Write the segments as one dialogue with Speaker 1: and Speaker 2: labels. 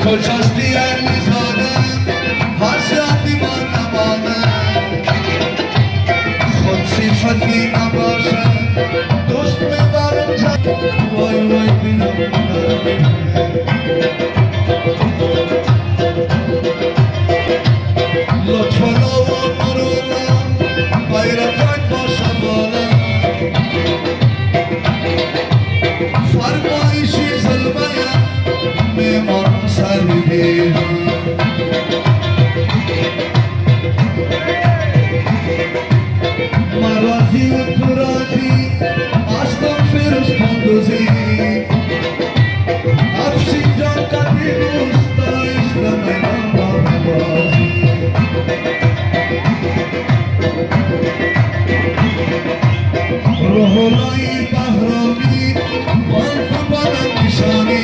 Speaker 1: کجاست دیگر میزانم حسرتی من نمانم خود صفتی نباشم دوست میبرم جد وای وای بینم لطفا نوان مرونم بیرکت باشم بالم فرمایشی ظلمیم میمانم سربیدیم من راضی و تو راضی هستم فیروز پندوزی افشین جان کتی دوست داشت میدان با بازی روحولای بهرامی من قربانم نشانی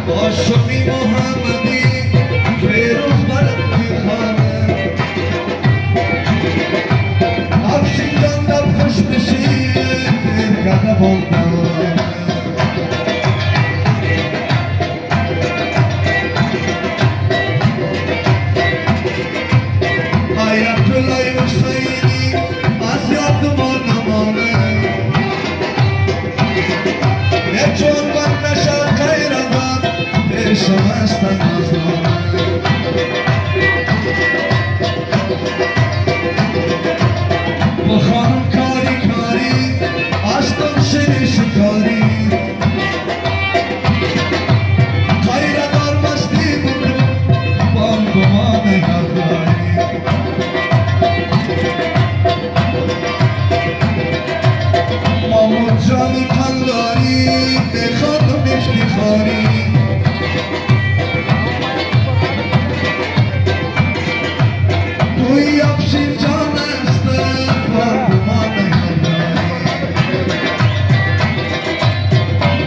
Speaker 1: عاشقی محمدی فیروز برد میخوانه افشین جان در خوش بشی کده بودن آیت الله حسینی از یاد ما نمانه چون من نشد خیرم عشق است نازم بخوانم